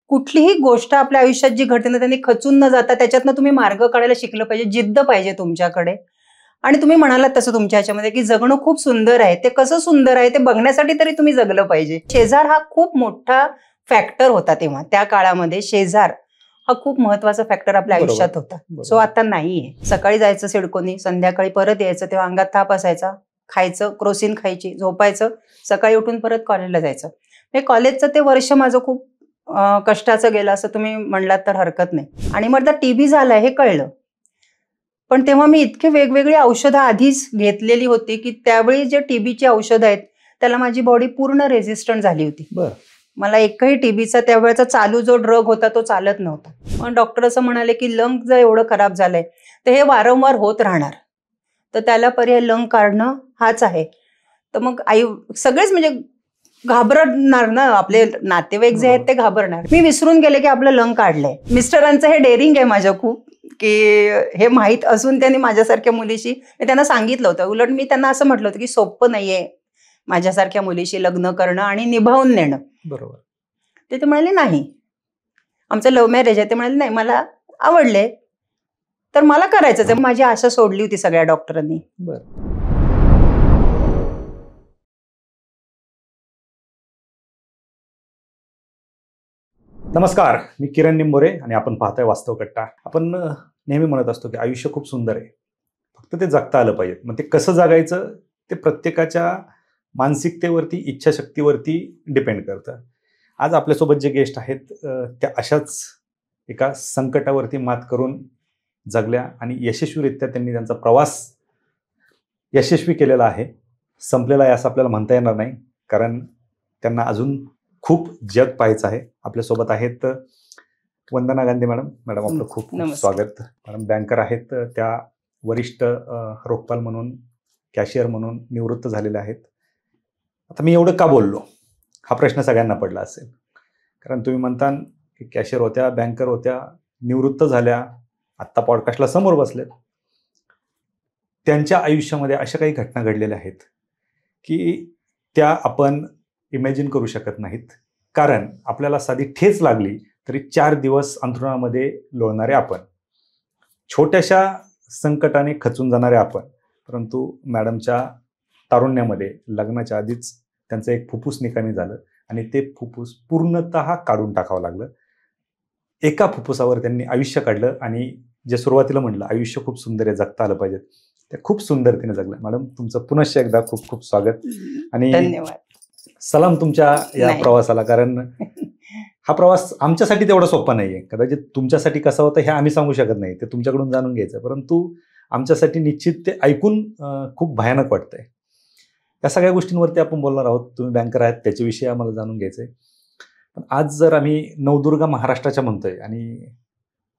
कुठलीही गोष्ट आपल्या आयुष्यात जी घडते ना, त्यांनी खचून न जाता त्याच्यातनं तुम्ही मार्ग काढायला शिकलं पाहिजे. जिद्द पाहिजे तुमच्याकडे. आणि तुम्ही म्हणालात तसं तुमच्या ह्याच्यामध्ये की जगणं खूप सुंदर आहे. ते कसं सुंदर आहे ते बघण्यासाठी तरी तुम्ही जगलं पाहिजे. शेजार हा खूप मोठा फॅक्टर होता तेव्हा. त्या काळामध्ये शेजार हा खूप महत्वाचा फॅक्टर आपल्या आयुष्यात होता. सो आता नाहीये. सकाळी जायचं सिडकोनी, संध्याकाळी परत यायचं, तेव्हा अंगात ताप असायचा. खायचं, क्रोसिन खायची, झोपायचं, सकाळी उठून परत कॉलेजला जायचं. हे कॉलेजचं ते वर्ष माझं खूप कष्टाचं गेलं असं तुम्ही म्हणलात तर हरकत नाही. आणि मग टीबी झालाय हे कळलं. पण तेव्हा मी इतके वेगवेगळी औषधं आधीच घेतलेली होती की त्यावेळी जे टीबीची औषधं आहेत त्याला माझी बॉडी पूर्ण रेझिस्टंट झाली होती. मला एकही टीबीचा त्यावेळेचा चालू जो ड्रग होता तो चालत नव्हता. मग डॉक्टर असं म्हणाले की लंग जर एवढं खराब झालंय तर हे वारंवार होत राहणार, तर त्याला पर्याय लंग काढणं हाच आहे. तर मग आई सगळेच म्हणजे घाबरणार ना, आपले नातेवाईक जे आहेत ते घाबरणार. मी विसरून गेले की आपलं लंग काढलंय. मिस्टरांचं हे डेअरिंग आहे माझ्या खूप, की हे माहीत असून त्यांनी माझ्यासारख्या मुलीशी, मी त्यांना सांगितलं होतं. उलट मी त्यांना असं म्हटलं होतं की सोपं नाहीये माझ्यासारख्या मुलीशी लग्न करणं आणि निभावून नेणं. बरोबर. ते म्हणाले नाही, आमचं लव्ह मॅरेज आहे. ते म्हणाले नाही, मला आवडले तर मला करायचंच आहे. माझी आशा सोडली होती सगळ्या डॉक्टरांनी. नमस्कार, मी किरण निंबोरे आणि आपण पाहताय वास्तव कट्टा. आपण नेहमी म्हणत असतो की आयुष्य खूप सुंदर आहे, फक्त ते जगता आलं पाहिजे. मग ते कसं जगायचं ते प्रत्येकाच्या मानसिकतेवरती, इच्छाशक्तीवरती डिपेंड करतं. आज आपल्यासोबत जे गेस्ट आहेत त्या अशाच एका संकटावरती मात करून जगल्या आणि यशस्वीरित्या त्यांनी त्यांचा प्रवास यशस्वी केलेला आहे. संपलेला आहे असं आपल्याला म्हणता येणार नाही, कारण त्यांना अजून खूप जग पाहायचं आहे. आपल्यासोबत आहेत वंदना गांधी मॅडम. मॅडम आपलं खूप खूप स्वागत. मॅडम बँकर आहेत, त्या वरिष्ठ रोखपाल म्हणून, कॅशियर म्हणून निवृत्त झालेल्या आहेत. आता मी एवढं का बोललो हा प्रश्न सगळ्यांना पडला असेल, कारण तुम्ही म्हणता की कॅशियर होत्या, बँकर होत्या, निवृत्त झाल्या, आत्ता पॉडकास्टला समोर बसलेत. त्यांच्या आयुष्यामध्ये अशा काही घटना घडलेल्या आहेत की त्या आपण इमॅजिन करू शकत नाहीत. कारण आपल्याला साधी ठेच लागली तरी 4 दिवस अंथरुणामध्ये लोळणारे आपण, छोट्याशा संकटाने खचून जाणारे आपण. परंतु मॅडमच्या तारुण्यामध्ये लग्नाच्या आधीच त्यांचं एक फुफ्फुस निकामी झालं आणि ते फुफ्फुस पूर्णतः काढून टाकावं लागलं. एका फुफ्फुसावर त्यांनी आयुष्य काढलं आणि जे सुरुवातीला म्हटलं आयुष्य खूप सुंदर आहे, जगता आलं पाहिजे, ते खूप सुंदरतेने जगलं. मॅडम तुमचं पुनश्च एकदा खूप खूप स्वागत आणि धन्यवाद. सलाम तुमच्या या प्रवासाला. कारण हा प्रवास आमच्यासाठी तेवढा सोपा नाहीये. कदाचित तुमच्यासाठी कसा होता हे आम्ही सांगू शकत नाही, ते तुमच्याकडून जाणून घ्यायचं. परंतु आमच्यासाठी निश्चित ते ऐकून खूप भयानक वाटतंय. या सगळ्या गोष्टींवरती आपण बोलणार आहोत. तुम्ही बँकर आहात त्याच्याविषयी आम्हाला जाणून घ्यायचंय. पण आज जर आम्ही नवदुर्गा महाराष्ट्राच्या म्हणतोय आणि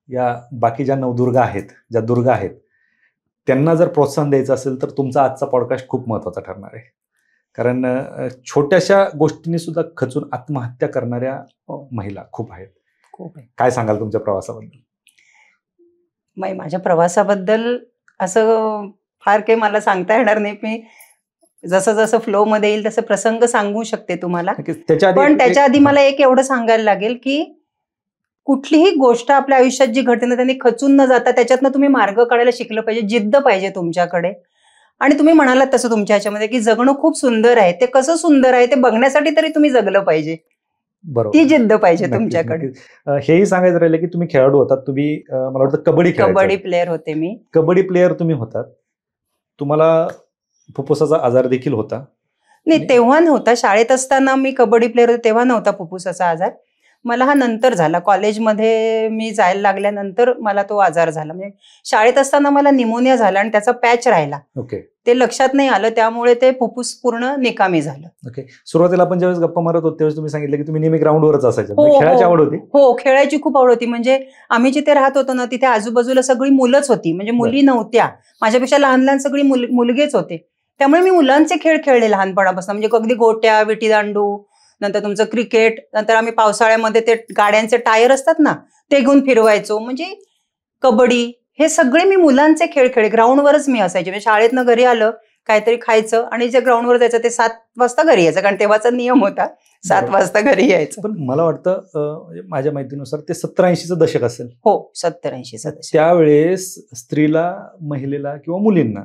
या बाकी ज्या नवदुर्गा आहेत, ज्या दुर्गा आहेत, त्यांना जर प्रोत्साहन द्यायचं असेल तर तुमचा आजचा पॉडकास्ट खूप महत्त्वाचा ठरणार आहे. कारण छोट्याशा गोष्टींनी सुद्धा खचून आत्महत्या करणाऱ्या महिला खूप आहेत. काय सांगाल तुमच्या प्रवासाबद्दल? माझ्या प्रवासाबद्दल असं फार काही मला सांगता येणार नाही. मी जसं जसं फ्लो मध्ये येईल तसं प्रसंग सांगू शकते तुम्हाला. पण त्याच्या आधी मला एक एवढं सांगायला लागेल की कुठलीही गोष्ट आपल्या आयुष्यात जी घडते ना, त्यांनी खचून न जाता त्याच्यातनं तुम्ही मार्ग काढायला शिकलं पाहिजे. जिद्द पाहिजे तुमच्याकडे. आणि तुम्ही म्हणालात तसं तुमच्या ह्याच्यामध्ये की जगणं खूप सुंदर आहे. ते कसं सुंदर आहे ते बघण्यासाठी तरी तुम्ही जगलं पाहिजे. बरोबर, ती जिद्द पाहिजे तुमच्याकडे. हेही सांगायचं राहिलं की तुम्ही खेळाडू होतात. तुम्ही मला वाटतं कबड्डी प्लेअर होते मी. कबड्डी प्लेअर तुम्ही होतात. तुम्हाला फुफ्फुसाचा आजार देखील होता? नाही, तेव्हा नव्हता. शाळेत असताना मी कबड्डी प्लेअर होते तेव्हा नव्हता फुफ्फुसाचा आजार. मला हा नंतर झाला. कॉलेजमध्ये मी जायला लागल्यानंतर मला तो आजार झाला. म्हणजे शाळेत असताना मला निमोनिया झाला आणि त्याचा पॅच राहिला. ओके. ते लक्षात नाही आलं, त्यामुळे ते फुफ्फुस पूर्ण निकामी झालं. ओके. सुरुवातीला आपण ज्यावेळेस गप्पा मारत होतो त्यावेळेस तुम्ही सांगितलं की तुम्ही नेहमी ग्राउंडवरच असायचे. खेळायची आवड होती? हो, खेळायची खूप आवड होती. म्हणजे आम्ही जिथे राहत होतो ना तिथे आजूबाजूला सगळी मुलंच होती. म्हणजे मुली नव्हत्या. माझ्यापेक्षा लहान लहान सगळी मुलगेच होते. त्यामुळे मी मुलांचे खेळ खेळले लहानपणापासून. म्हणजे अगदी गोट्या, विटीदांडू, नंतर तुमचं क्रिकेट, नंतर आम्ही पावसाळ्यामध्ये ते गाड्यांचे टायर असतात ना ते घेऊन फिरवायचो. म्हणजे कबड्डी हे सगळे मी मुलांचे खेळ खेळले. ग्राउंडवरच मी असायचे. म्हणजे शाळेतनं घरी आलं काहीतरी खायचं आणि जे ग्राउंडवर जायचं ते 7 वाजता घरी यायचं, कारण तेव्हाचा नियम होता 7 बरोबर. वाजता घरी यायचं. पण मला वाटतं म्हणजे माझ्या माहितीनुसार ते 70-80चं दशक असेल. हो 70-80 त्यावेळेस स्त्रीला, महिलेला किंवा मुलींना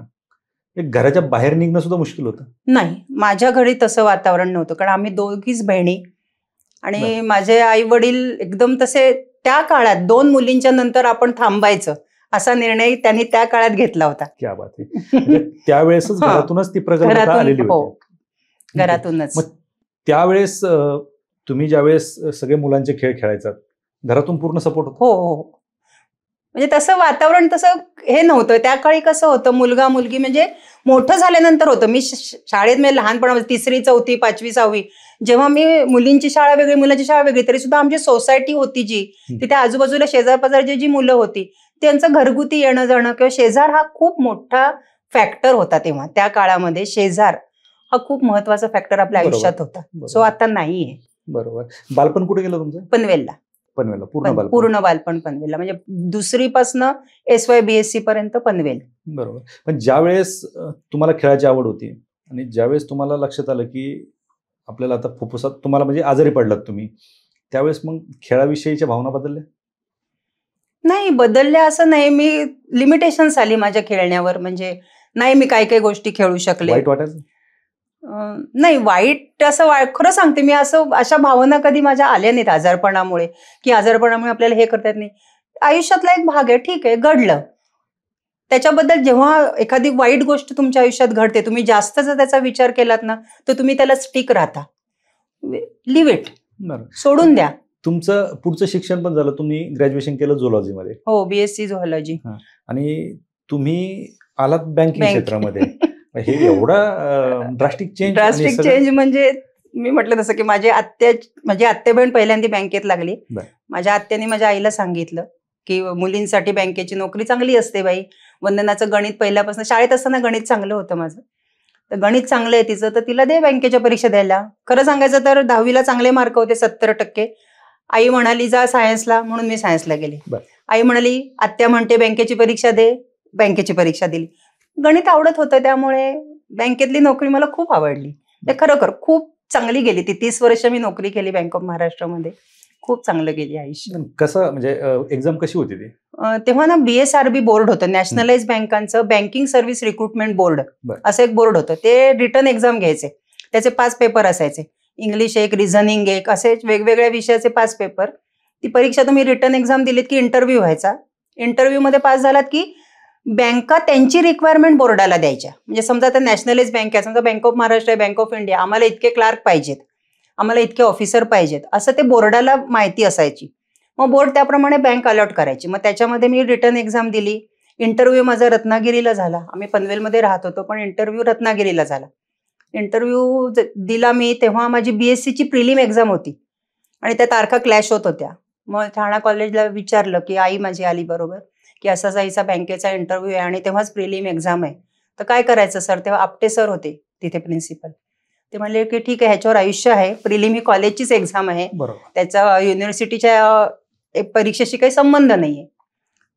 एक घराच्या बाहेर निघणं सुद्धा मुश्किल होतं. नाही, माझ्या घरी तसं वातावरण नव्हतं, कारण आम्ही दोघीच बहिणी आणि बरं. माझे आई वडील एकदम तसे त्या काळात 2 मुलींच्या नंतर आपण थांबायचं असा निर्णय त्यांनी त्या काळात घेतला होता. क्या बात आहे. म्हणजे त्यावेळेसच हा. घरातूनच ती प्रगल्भता आलेली घरातून, हो, होती. घरातूनच. मग त्यावेळेस तुम्ही ज्यावेळेस सगळे मुलांचे खेळ खेळायचात, घरातून पूर्ण सपोर्ट होता? हो हो, म्हणजे तसं वातावरण तसं हे नव्हतं. त्या काळी कसं होतं, मुलगा मुलगी म्हणजे मोठं झाल्यानंतर होतं. मी शाळेत म्हणजे लहानपणामध्ये 3री 4थी 5वी 6वी जेव्हा मी मुलींची शाळा वेगळी मुलांची शाळा वेगळी, तरी सुद्धा आमची सोसायटी होती जी, तिथे आजूबाजूला शेजार पाजारची जी मुलं होती त्यांचं घरगुती येणं जाणं किंवा शेजार हा खूप मोठा फॅक्टर होता. तेव्हा त्या काळामध्ये शेजार हा खूप महत्वाचा फॅक्टर आपल्या बरोबर. आयुष्यात होता. बरोबर. सो आता नाहीये. बरोबर. बालपण कुठे गेलं तुमचं? पनवेलला. पनवेलला पूर्ण बालपण. पूर्ण बालपण पनवेलला, म्हणजे 2री पासनं SY BSc पर्यंत पनवेल. बरोबर. पण ज्यावेळेस तुम्हाला खेळाची आवड होती आणि ज्यावेळेस तुम्हाला लक्षात आलं की आपल्याला आता फुफ्फुसात तुम्हाला म्हणजे आजारी पडलात तुम्ही, त्यावेळेस मग खेळाविषयीच्या भावना बदलल्या? नाही बदलल्या असं नाही, मी लिमिटेशन्स आली माझ्या खेळण्यावर. म्हणजे नाही मी काही काही गोष्टी खेळू शकले. वाईट वाटायचं? नाही वाईट असं खरं सांगते मी, असं अशा भावना कधी माझ्या आल्या नाहीत आजारपणामुळे, की आजारपणामुळे आपल्याला हे करता येत नाही. आयुष्यातला एक भाग आहे, ठीक आहे, घडलं. त्याच्याबद्दल जेव्हा एखादी वाईट गोष्ट तुमच्या आयुष्यात घडते, तुम्ही जास्त जर त्याचा विचार केलात ना, तर तुम्ही त्याला स्टिक राहता. लिव्ह इट, बरं. सोडून द्या. तुमचं पुढचं शिक्षण पण झालं, तुम्ही ग्रॅज्युएशन केलं झुलॉजीमध्ये. हो, BSc झुऑलॉजी. आणि तुम्ही आलात बँकिंग क्षेत्रामध्ये. हे एवढा ड्रास्टिक चेंज म्हणजे मी म्हटलं तसं की माझी आत्या बहीण पहिल्यांदा बँकेत लागली. माझ्या आत्याने माझ्या आईला सांगितलं की मुलींसाठी बँकेची नोकरी चांगली असते बाई. वंदनाचं गणित पहिल्यापासून, शाळेत असताना गणित चांगलं होतं माझं, तर गणित चांगलं आहे तिचं, तर तिला दे बँकेच्या परीक्षा द्यायला. खरं सांगायचं तर 10वीला चांगले मार्क होते, 70%. आई म्हणाली जा सायन्सला, म्हणून मी सायन्सला गेले. आई म्हणाली आत्या म्हणते बँकेची परीक्षा दे, बँकेची परीक्षा दिली. गणित आवडत होतं, त्यामुळे बँकेतली नोकरी मला खूप आवडली. ते खरोखर खूप चांगली गेली ती. 30 वर्ष मी नोकरी केली बँक ऑफ महाराष्ट्रामध्ये. खूप चांगलं गेली आयुष्य. कसं म्हणजे एक्झाम कशी होती ती? तेव्हा ना BSRB बोर्ड होतं, नॅशनलाइज बँकांचं बँकिंग सर्व्हिस रिक्रुटमेंट बोर्ड असं एक बोर्ड होतं. ते रिटर्न एक्झाम घ्यायचे, त्याचे 5 पेपर असायचे. इंग्लिश एक, रिझनिंग एक, असे वेगवेगळ्या विषयाचे 5 पेपर. ती परीक्षा तुम्ही रिटर्न एक्झाम दिलीत की इंटरव्ह्यू व्हायचा. इंटरव्ह्यूमध्ये पास झालात की बँका त्यांची रिक्वायरमेंट बोर्डाला द्यायच्या. म्हणजे समजा आता नॅशनलाइज बँक आहे, समजा बँक ऑफ महाराष्ट्र आहे, बँक ऑफ इंडिया, आम्हाला इतके क्लार्क पाहिजेत, आम्हाला इतके ऑफिसर पाहिजेत, असं ते बोर्डाला माहिती असायची. मग बोर्ड त्याप्रमाणे बँक अलॉट करायची. मग त्याच्यामध्ये मी रिटर्न एक्झाम दिली. इंटरव्ह्यू माझा रत्नागिरीला झाला. आम्ही पनवेलमध्ये राहत होतो, पण इंटरव्ह्यू रत्नागिरीला झाला. इंटरव्ह्यू दिला मी, तेव्हा माझी BScची प्रिलिम एक्झाम होती आणि त्या तारखा क्लॅश होत होत्या. मग ठाणा कॉलेजला विचारलं की आई माझी आली बरोबर की असा जायचा बँकेचा इंटरव्ह्यू आहे आणि तेव्हाच प्रिलिम एक्झाम आहे, तर काय करायचं सर? तेव्हा आपटे सर होते तिथे प्रिन्सिपल. ते म्हणले की ठीक आहे, ह्याच्यावर आयुष्य आहे, प्रिलिम ही कॉलेजचीच एक्झाम आहे, त्याचा युनिव्हर्सिटीच्या परीक्षेशी काही संबंध नाहीये,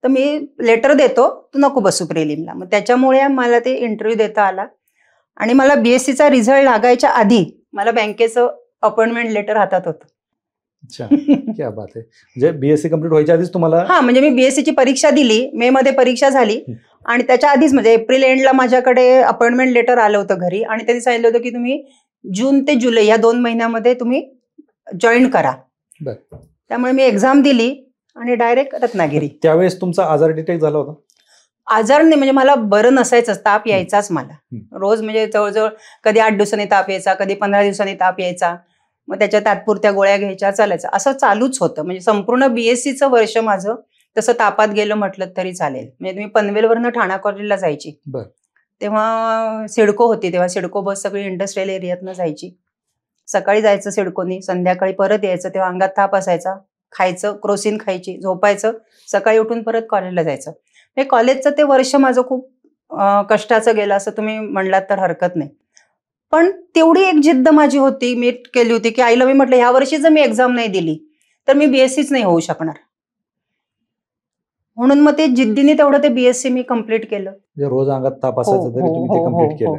तर मी लेटर देतो, तू नको बसू प्रिलिमला. मग त्याच्यामुळे मला ते इंटरव्ह्यू देता आला आणि मला BScचा रिझल्ट लागायच्या आधी मला बँकेचं अपॉइंटमेंट लेटर हातात होतं. अच्छा, क्या बात आहे. म्हणजे BSc कंप्लीट व्हायच्या आधीच तुम्हाला? हा, म्हणजे मी BScची परीक्षा दिली, मे मध्ये परीक्षा झाली आणि त्याच्या आधीच म्हणजे एप्रिल एंडला माझ्याकडे अपॉइंटमेंट लेटर आलं होतं घरी आणि त्यांनी सांगितलं होतं की तुम्ही जून ते जुलै या 2 महिन्यामध्ये तुम्ही जॉईन करा. त्यामुळे मी एक्झाम दिली आणि डायरेक्ट रत्नागिरी. त्यावेळेस तुमचा आजार डिटेक्ट झाला होता? आजार नाही, म्हणजे मला बरं नसायचंच, ताप यायचाच मला रोज, म्हणजे जवळजवळ कधी 8 दिवसांनी ताप यायचा, कधी 15 दिवसांनी ताप यायचा. मग त्याच्या तात्पुरत्या गोळ्या घ्यायच्या, चालायचं, असं चालूच होतं. म्हणजे संपूर्ण BScचं वर्ष माझं तसं तापात गेलं म्हटलं तरी चालेल. म्हणजे मी पनवेलवरनं ठाणा कॉलेजला जायची, तेव्हा सिडको होती, तेव्हा सिडको बस सगळी इंडस्ट्रियल एरियातनं जायची. सकाळी जायचं सिडकोनी, संध्याकाळी परत यायचं, तेव्हा अंगात ताप असायचा, खायचं, क्रोसिन खायची, झोपायचं, सकाळी उठून परत कॉलेजला जायचं. हे कॉलेजचं ते वर्ष माझं खूप कष्टाचं गेलं असं तुम्ही म्हणलात तर हरकत नाही. पण तेवढी एक जिद्द माझी होती, मी केली होती की आईला मी म्हटलं ह्या वर्षी जर मी एक्झाम नाही दिली तर मी BScच नाही होऊ शकणार. म्हणून मग ते जिद्दीने तेवढं ते BSc मी कम्प्लीट केलं. रोज अंगात ताप असायचा तरी तुम्ही ते कम्प्लीट केलं.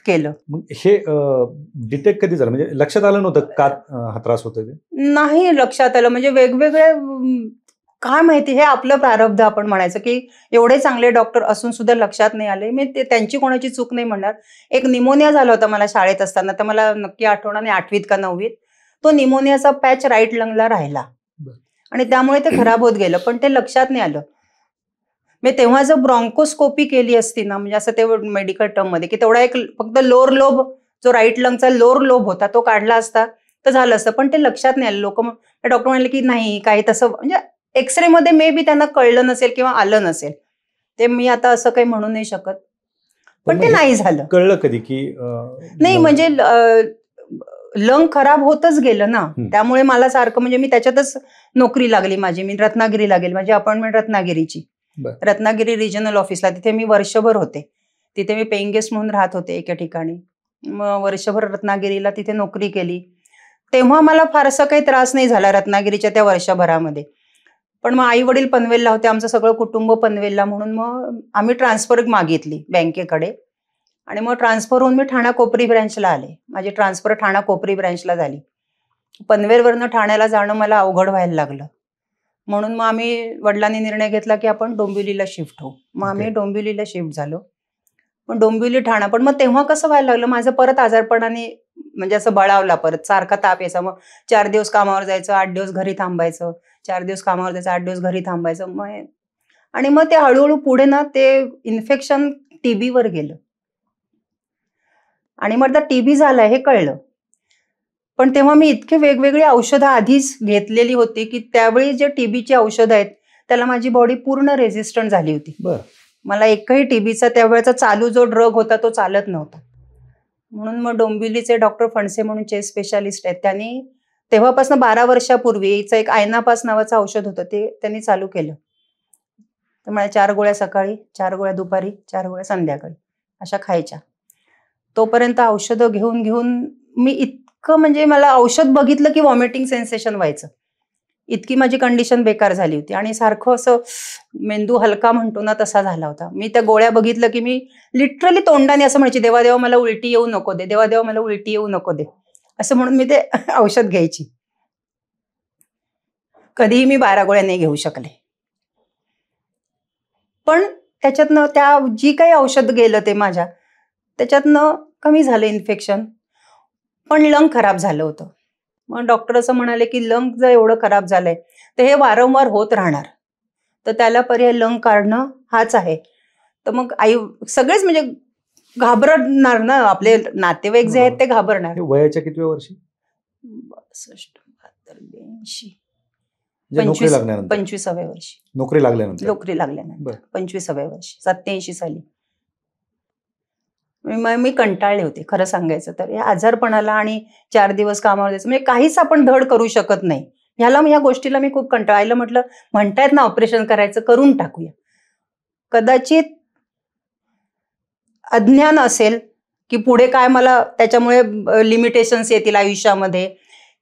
केलं. मग हे डिटेक्ट कधी झालं, म्हणजे लक्षात आलं नव्हतं का हा त्रास होतोय ते? नाही लक्षात आलं, म्हणजे वेगवेगळे काय माहिती, हे आपलं प्रारब्ध आपण म्हणायचं की एवढे चांगले डॉक्टर असून सुद्धा लक्षात नाही आले. मी त्यांची कोणाची चूक नाही म्हणणार. एक निमोनिया झाला होता मला शाळेत असताना, तर मला नक्की आठवणार नाही 8वीत का 9वीत. तो निमोनियाचा पॅच राईट लंगला राहिला आणि त्यामुळे ते खराब होत गेलं, पण ते लक्षात नाही आलं. मी तेव्हा जर ब्रॉन्कोस्कोपी केली असती ना, म्हणजे असं ते मेडिकल टर्म मध्ये की तेवढा एक फक्त लोअर लोब, जो राईट लंगचा लोअर लोब होता तो काढला असता तर झालं असतं, पण ते लक्षात नाही आलं. लोक डॉक्टर म्हणले की नाही काही तसं, म्हणजे एक्सरे मध्ये मे बी त्यांना कळलं नसेल किंवा आलं नसेल. ते मी आता असं काही म्हणू नाही शकत, पण ते नाही झालं. कळलं कधी की नाही म्हणजे लंग खराब होतच गेलं ना, त्यामुळे मला सारखं, म्हणजे मी त्याच्यातच नोकरी लागली माझी. मी रत्नागिरीला गेली, माझी अपॉइंटमेंट रत्नागिरीची. रत्नागिरी रिजनल ऑफिसला, तिथे मी वर्षभर होते. तिथे मी पेइंग गेस्ट म्हणून राहत होते एका ठिकाणी. मग वर्षभर रत्नागिरीला तिथे नोकरी केली. तेव्हा मला फारसा काही त्रास नाही झाला रत्नागिरीच्या त्या वर्षभरामध्ये. पण मग आई वडील पनवेलला होते, आमचं सगळं कुटुंब पनवेलला, म्हणून मग आम्ही ट्रान्सफर मागितली बँकेकडे. आणि मग ट्रान्सफर होऊन मी ठाणा कोपरी ब्रँचला आले. माझी ट्रान्सफर ठाणा कोपरी ब्रँचला झाली. पनवेलवरनं ठाण्याला जाणं मला अवघड व्हायला लागलं, म्हणून मग आम्ही वडिलांनी निर्णय घेतला की आपण डोंबिवलीला शिफ्ट होऊ. मग आम्ही डोंबिवलीला शिफ्ट झालो. पण डोंबिवली ठाणा, पण मग तेव्हा कसं व्हायला लागलं, माझं परत आजारपणाने म्हणजे असं बळावला, परत सारखा ताप यायचा. मग 4 दिवस कामावर जायचं, 8 दिवस घरी थांबायचं, 4 दिवस कामावर जायचं, 8 दिवस घरी थांबायचं. आणि मग ते हळूहळू पुढे ना ते इन्फेक्शन टीबीवर गेलं. आणि मग आता टीबी झालाय हे कळलं. पण तेव्हा मी इतके वेगवेगळी औषधं आधीच घेतलेली होती की त्यावेळी जे टीबीची औषधं आहेत त्याला माझी बॉडी पूर्ण रेझिस्टंट झाली होती. मला एकही टीबीचा त्यावेळेचा चालू जो ड्रग होता तो चालत नव्हता. म्हणून मग डोंबिवलीचे डॉक्टर फणसे म्हणून चेस्ट स्पेशालिस्ट आहेत, त्यांनी तेव्हापासून 12 वर्षापूर्वीचं एक आयनापास नावाचं औषध होतं, ते त्यांनी चालू केलं. तर मला 4 गोळ्या सकाळी, 4 गोळ्या दुपारी, 4 गोळ्या संध्याकाळी अशा खायच्या. तोपर्यंत औषधं घेऊन घेऊन मी इतकं, म्हणजे मला औषध बघितलं की व्हॉमिटिंग सेन्सेशन व्हायचं, इतकी माझी कंडिशन बेकार झाली होती. आणि सारखं असं मेंदू हलका म्हणतो ना तसा झाला होता. मी त्या गोळ्या बघितलं की मी लिटरली तोंडाने असं म्हणायची, देवा देवा मला उलटी येऊ नको दे, देवा देवा मला उलटी येऊ नको दे, असं म्हणून मी ते औषध घ्यायची. कधीही मी 12 गोळ्या नाही घेऊ शकले. पण त्याच्यातनं त्या जी काही औषध गेलं ते माझ्या त्याच्यातनं कमी झालं इन्फेक्शन, पण लंग खराब झालं होतं. मग डॉक्टर असं म्हणाले की लंग जर एवढं खराब झालंय तर हे वारंवार होत राहणार, तर त्याला पर्याय लंग काढणं हाच आहे. तर मग आई सगळेच म्हणजे घाबरणार ना, आपले नातेवाईक जे आहेत ते घाबरणार. वयाच्या कितव्या वर्षी? 62, 72, 82. 25व्या वर्षी नोकरी लागल्यानंतर. 25व्या वर्षी 87 साली. मी कंटाळले होते खरं सांगायचं तर, या आजारपणाला आणि 4 दिवस कामावर जायचं, म्हणजे काहीच आपण धड करू शकत नाही. या गोष्टीला मी खूप कंटाळायला, म्हटलं म्हणतायत ना ऑपरेशन करायचं, करून टाकूया. कदाचित अज्ञान असेल की पुढे काय मला त्याच्यामुळे लिमिटेशन्स येतील आयुष्यामध्ये,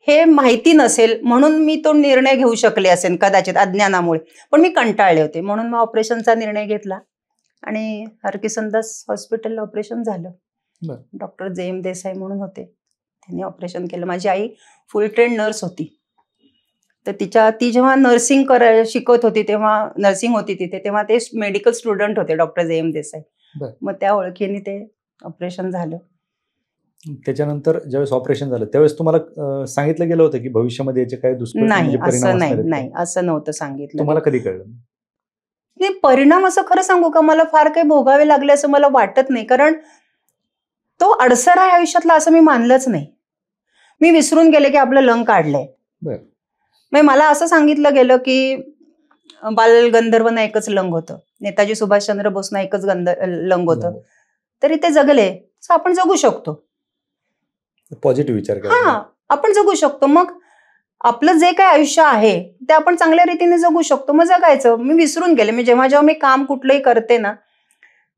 हे माहिती नसेल म्हणून मी तो निर्णय घेऊ शकले असेल कदाचित अज्ञानामुळे. पण मी कंटाळले होते, म्हणून मग ऑपरेशनचा निर्णय घेतला आणि हरकिसनदास हॉस्पिटलला ऑपरेशन झालं. डॉक्टर JM देसाई म्हणून होते, त्यांनी ऑपरेशन केलं. माझी आई फुल ट्रेन नर्स होती, तर ती जेव्हा नर्सिंग शिकत होती तेव्हा, नर्सिंग होती तिथे, तेव्हा ते मेडिकल स्टुडंट होते डॉक्टर JM देसाई. मग त्या ओळखीने ते ऑपरेशन झालं. त्याच्यानंतर ज्यावेळेस ऑपरेशन झालं त्यावेळेस तुम्हाला सांगितलं गेलं होतं की भविष्यामध्ये याचे काही नाही, असं नव्हतं सांगितलं. तुम्हाला कधी कळलं? नाही, परिणाम असं खरं सांगू का, मला फार काही भोगावे लागले असं मला वाटत नाही, कारण तो अडसर आहे आयुष्यातला असं मी मानलंच नाही. मी विसरून गेले की आपलं लंग काढलंय. मग मला असं सांगितलं गेलं की बाल गंधर्वना एकच लंग होतं, नेताजी सुभाषचंद्र बोसना एकच लंग होतं, तरी ते जगले, आपण जगू शकतो. पॉझिटिव्ह विचार करा, आपण जगू शकतो. मग आपलं जे काही आयुष्य आहे ते आपण चांगल्या रीतीने जगू शकतो, मग जगायचं. मी विसरून गेले. मी जेव्हा मी काम कुठलंही करते ना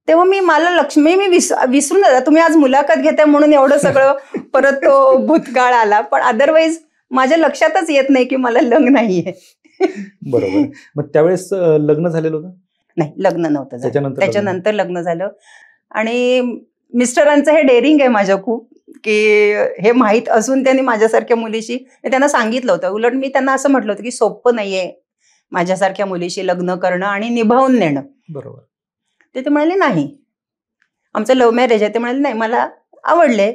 तेव्हा मला मी विसरून जाते. तुम्ही आज मुलाखत घेताय म्हणून एवढं सगळं परत तो भूतकाळ आला, पण अदरवाईज माझ्या लक्षातच येत नाही की मला लग्न नाहीये. बरोबर. मग त्यावेळेस लग्न झालेलं होतं? नाही, लग्न नव्हतं. त्याच्यानंतर लग्न झालं. आणि मिस्टरांचं हे डेअरिंग आहे माझं खूप, की हे माहीत असून त्यांनी माझ्यासारख्या मुलीशी, मी त्यांना सांगितलं होतं. उलट मी त्यांना असं म्हटलं होतं की सोपं नाहीये माझ्यासारख्या मुलीशी लग्न करणं आणि निभावून नेणं. बरोबर. ते म्हणाले नाही, आमचं लव्ह मॅरेज आहे. ते म्हणाले नाही, मला आवडले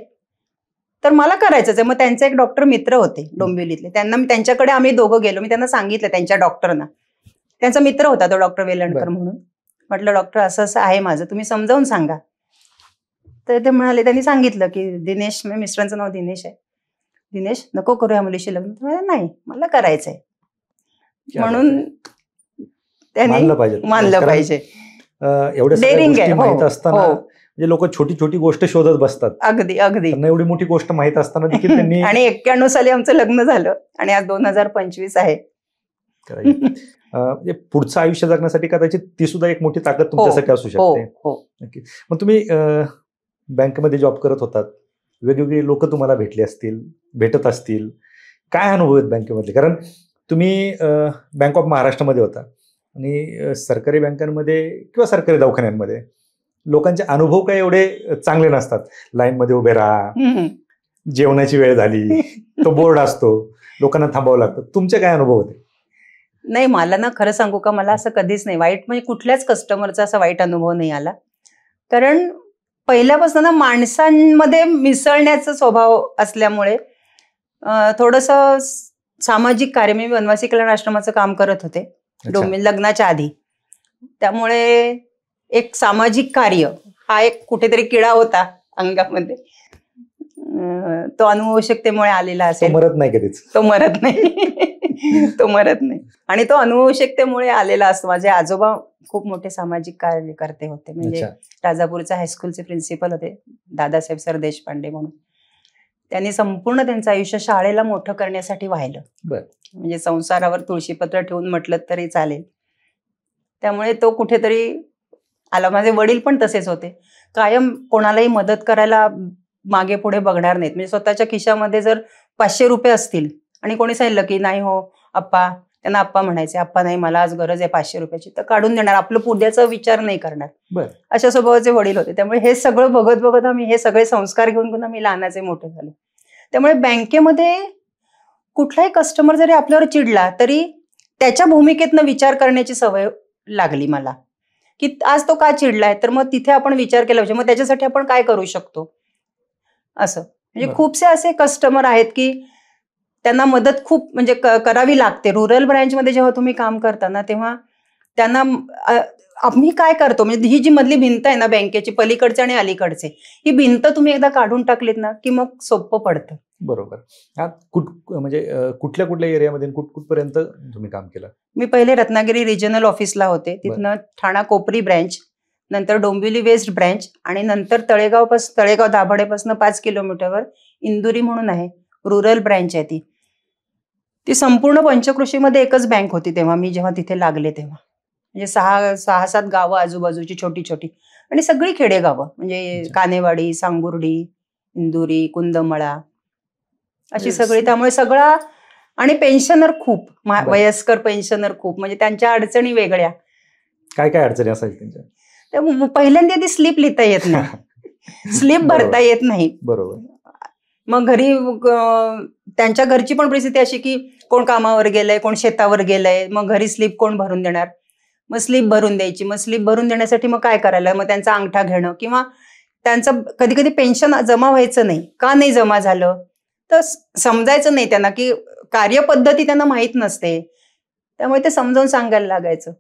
तर मला करायचंच आहे. मग त्यांचे एक डॉक्टर मित्र होते डोंबिवलीतले, त्यांच्याकडे आम्ही दोघं गेलो. मी त्यांना सांगितलं त्यांच्या डॉक्टरांना, त्यांचा मित्र होता तो डॉक्टर वेलणकर म्हणून. म्हटलं डॉक्टर असं असं आहे माझं, तुम्ही समजावून सांगा. तर ते म्हणाले, त्यांनी सांगितलं की दिनेश, मिस्टरांचं नाव दिनेश आहे, दिनेश नको करू या मुलीशी लग्न. नाही, मला करायचंय. म्हणून त्यांनी मानलं पाहिजे. एवढ्या सगळ्या गोष्टी माहित असताना म्हणजे लोक छोटी छोटी गोष्ट शोधत बसतात. अगदी अगदी. त्यांना एवढी मोठी गोष्ट माहित असताना देखील त्यांनी आणि 91 साली आमचं लग्न झालं आणि आज 2025 आहे. पुढचं आयुष्य जगण्यासाठी कदाचित ती सुद्धा एक मोठी ताकद तुमच्यासाठी असू शकते. नक्की. मग तुम्ही बँकेमध्ये जॉब करत होतात, वेगवेगळे लोक तुम्हाला भेटत असतील, काय अनुभव आहेत बँकेमधले? कारण तुम्ही बँक ऑफ महाराष्ट्रामध्ये होता आणि सरकारी बँकांमध्ये किंवा सरकारी दवाखान्यांमध्ये लोकांचे अनुभव काय एवढे चांगले नसतात. लाईनमध्ये उभे राहा, जेवणाची वेळ झाली, तो बोर्ड असतो, लोकांना थांबावं लागतं. तुमचे काय अनुभव होते? नाही, मला ना खरं सांगू का, मला असं कधीच नाही वाईट, म्हणजे कुठल्याच कस्टमरचा असा वाईट अनुभव नाही आला. कारण पहिल्यापासून ना माणसांमध्ये मिसळण्याचा स्वभाव असल्यामुळे थोडंसं सामाजिक कार्य, मी वनवासी कल्याण आश्रमाचं काम करत होते लग्नाच्या आधी, त्यामुळे एक सामाजिक कार्य हा एक कुठेतरी किडा होता अंगामध्ये, तो अनुभवशक्तेमुळे आलेला असेल. मरत नाही कधीच, तो मरत नाही तो मरत नाही. आणि तो अनुभवशक्तेमुळे आलेला असतो. माझे आजोबा खूप मोठे सामाजिक कार्यकर्ते होते, म्हणजे राजापूरच्या हायस्कूलचे प्रिन्सिपल होते दादासाहेब सर देशपांडे म्हणून. त्यांनी संपूर्ण त्यांचं आयुष्य शाळेला मोठं करण्यासाठी वाहिलं. म्हणजे संसारावर तुळशीपत्र ठेवून म्हटलं तरी चालेल. त्यामुळे तो कुठेतरी आला. माझे वडील पण तसेच होते, कायम कोणालाही मदत करायला मागे पुढे बघणार नाहीत. म्हणजे स्वतःच्या खिशामध्ये जर 500 रुपये असतील आणि कोणी सांगितलं की नाही हो आप्पा, त्यांना आप्पा म्हणायचे, आप्पा नाही मला आज गरज आहे 500 रुपयाची, तर काढून देणार, आपलं पुढ्याचा विचार नाही करणार. अशा स्वभावाचे वडील होते. त्यामुळे हे सगळं बघत बघत आम्ही हे सगळे संस्कार घेऊन आम्ही लहानाचे मोठे झालो. त्यामुळे बँकेमध्ये कुठलाही कस्टमर जरी आपल्यावर चिडला तरी त्याच्या भूमिकेतनं विचार करण्याची सवय लागली मला, की आज तो का चिडलाय, तर मग तिथे आपण विचार केला पाहिजे, मग त्याच्यासाठी आपण काय करू शकतो. असं म्हणजे खूपसे असे कस्टमर आहेत की त्यांना मदत खूप म्हणजे करावी लागते. रुरल ब्रँचमध्ये जेव्हा तुम्ही काम करता ना, तेव्हा त्यांना आम्ही काय करतो, म्हणजे ही जी मधली भिंत आहे ना बँकेची, पलीकडचे आणि अलीकडचे, ही भिंत तुम्ही एकदा काढून टाकलीत ना की मग सोपं पडतं. बरोबर. म्हणजे कुठल्या कुठल्या एरियामध्ये कुठपर्यंत तुम्ही काम केलं? मी पहिले रत्नागिरी रिजनल ऑफिसला होते, तिथनं ठाणा कोपरी ब्रँच, नंतर डोंबिवली वेस्ट ब्रँच, आणि नंतर तळेगाव दाभाडेपासून 5 किलोमीटरवर इंदुरी म्हणून आहे, रुरल ब्रँच आहे ती संपूर्ण पंचकृषीमध्ये एकच बँक होती तेव्हा, मी जेव्हा तिथे लागले तेव्हा. म्हणजे 6-7 गावं आजूबाजूची छोटी छोटी, आणि सगळी खेडेगावं, म्हणजे कानेवाडी, सांगुर्डी, इंदुरी, कुंदमळा अशी सगळी. त्यामुळे सगळा, आणि पेन्शनर खूप, वयस्कर पेन्शनर खूप, म्हणजे त्यांच्या अडचणी वेगळ्या. काय काय अडचणी असायच्या त्यांच्या? पहिल्यांदा ती स्लिप लिहिता येत नाही, स्लिप भरता येत नाही. बरोबर. मग घरी त्यांच्या घरची पण परिस्थिती अशी की कोण कामावर गेलंय, कोण शेतावर गेलंय, मग घरी स्लिप कोण भरून देणार, मग स्लिप भरून द्यायची. मग स्लिप भरून देण्यासाठी मग काय करायला, मग त्यांचा अंगठा घेणं, किंवा त्यांचं कधी कधी पेन्शन जमा व्हायचं नाही. का नाही जमा झालं तर समजायचं नाही त्यांना, की कार्यपद्धती त्यांना माहीत नसते, त्यामुळे ते समजावून सांगायला लागायचं.